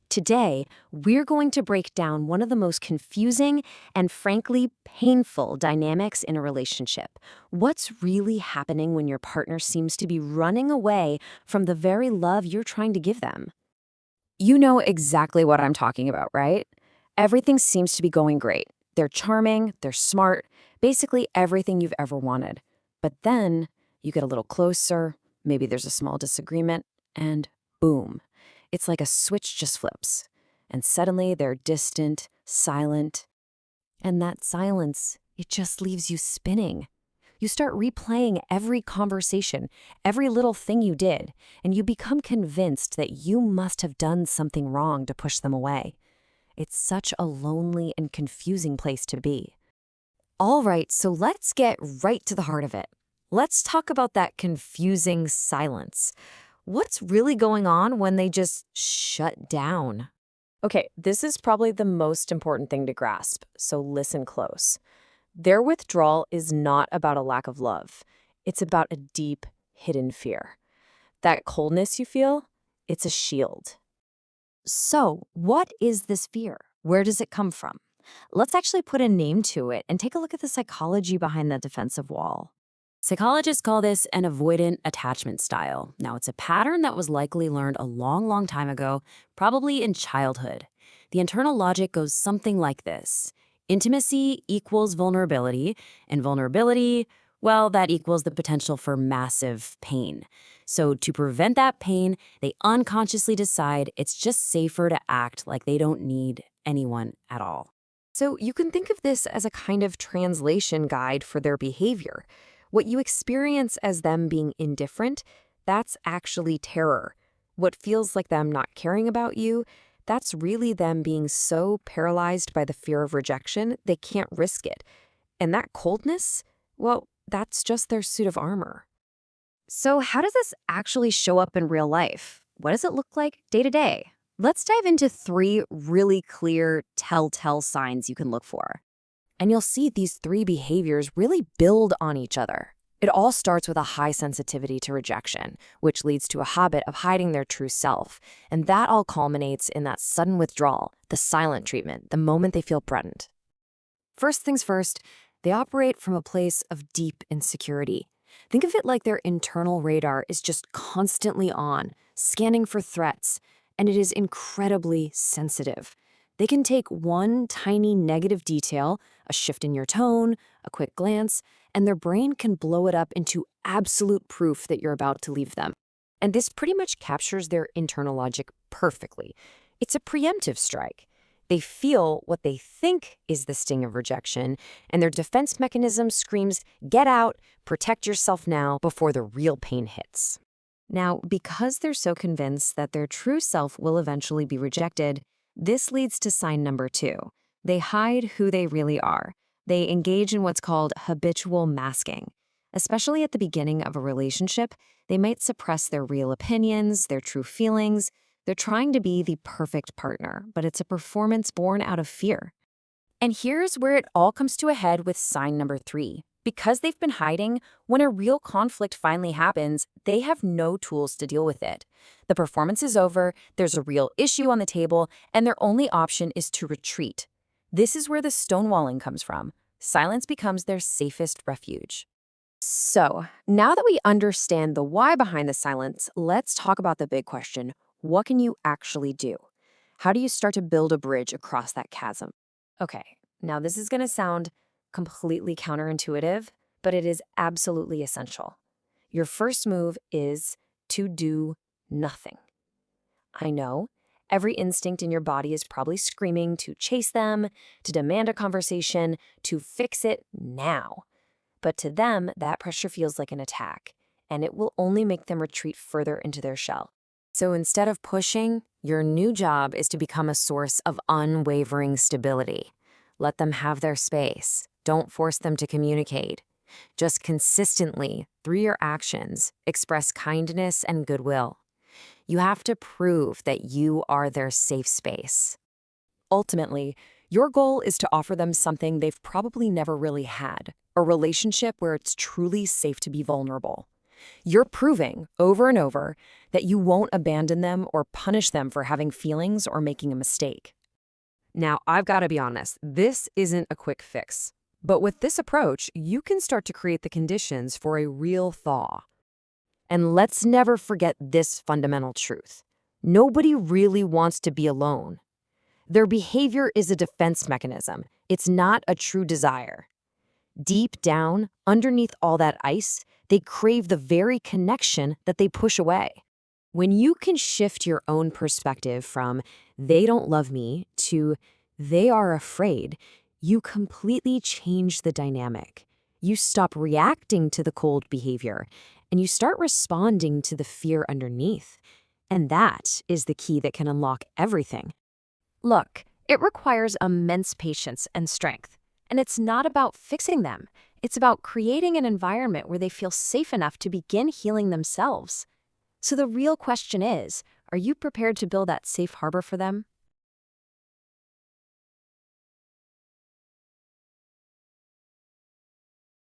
Today, we're going to break down one of the most confusing and frankly painful dynamics in a relationship. What's really happening when your partner seems to be running away from the very love you're trying to give them? You know exactly what I'm talking about, right? Everything seems to be going great. They're charming, they're smart, basically everything you've ever wanted. But then you get a little closer, maybe there's a small disagreement, and boom. It's like a switch just flips. And suddenly they're distant, silent. And that silence, it just leaves you spinning. You start replaying every conversation, every little thing you did, and you become convinced that you must have done something wrong to push them away. It's such a lonely and confusing place to be. All right, so let's get right to the heart of it. Let's talk about that confusing silence. What's really going on when they just shut down? Okay, this is probably the most important thing to grasp, so listen close. Their withdrawal is not about a lack of love. It's about a deep, hidden fear. That coldness you feel, it's a shield. So, what is this fear? Where does it come from? Let's actually put a name to it and take a look at the psychology behind that defensive wall. Psychologists call this an avoidant attachment style. Now, it's a pattern that was likely learned a long, long time ago, probably in childhood. The internal logic goes something like this. Intimacy equals vulnerability, and vulnerability, well, that equals the potential for massive pain. So to prevent that pain, they unconsciously decide it's just safer to act like they don't need anyone at all. So you can think of this as a kind of translation guide for their behavior. What you experience as them being indifferent, that's actually terror. What feels like them not caring about you, that's really them being so paralyzed by the fear of rejection, they can't risk it. And that coldness, well, that's just their suit of armor. So how does this actually show up in real life? What does it look like day to day? Let's dive into 3 really clear telltale signs you can look for. And you'll see these 3 behaviors really build on each other. It all starts with a high sensitivity to rejection, which leads to a habit of hiding their true self. And that all culminates in that sudden withdrawal, the silent treatment, the moment they feel threatened. First things first, they operate from a place of deep insecurity. Think of it like their internal radar is just constantly on, scanning for threats, and it is incredibly sensitive. They can take one tiny negative detail, a shift in your tone, a quick glance, and their brain can blow it up into absolute proof that you're about to leave them. And this pretty much captures their internal logic perfectly. It's a preemptive strike. They feel what they think is the sting of rejection, and their defense mechanism screams, "Get out, protect yourself now," before the real pain hits. Now, because they're so convinced that their true self will eventually be rejected, this leads to sign number 2. They hide who they really are. They engage in what's called habitual masking. Especially at the beginning of a relationship, they might suppress their real opinions, their true feelings. They're trying to be the perfect partner, but it's a performance born out of fear. And here's where it all comes to a head with sign number 3. Because they've been hiding, when a real conflict finally happens, they have no tools to deal with it. The performance is over, there's a real issue on the table, and their only option is to retreat. This is where the stonewalling comes from. Silence becomes their safest refuge. So, now that we understand the why behind the silence, let's talk about the big question. What can you actually do? How do you start to build a bridge across that chasm? Okay, now this is going to sound completely counterintuitive, but it is absolutely essential. Your first move is to do nothing. I know, every instinct in your body is probably screaming to chase them, to demand a conversation, to fix it now. But to them, that pressure feels like an attack, and it will only make them retreat further into their shell. So instead of pushing, your new job is to become a source of unwavering stability. Let them have their space. Don't force them to communicate. Just consistently, through your actions, express kindness and goodwill. You have to prove that you are their safe space. Ultimately, your goal is to offer them something they've probably never really had, a relationship where it's truly safe to be vulnerable. You're proving over and over that you won't abandon them or punish them for having feelings or making a mistake. Now, I've got to be honest, this isn't a quick fix. But with this approach, you can start to create the conditions for a real thaw. And let's never forget this fundamental truth. Nobody really wants to be alone. Their behavior is a defense mechanism. It's not a true desire. Deep down, underneath all that ice, they crave the very connection that they push away. When you can shift your own perspective from "they don't love me" to "they are afraid," you completely change the dynamic. You stop reacting to the cold behavior, and you start responding to the fear underneath. And that is the key that can unlock everything. Look, it requires immense patience and strength. And it's not about fixing them. It's about creating an environment where they feel safe enough to begin healing themselves. So the real question is, are you prepared to build that safe harbor for them?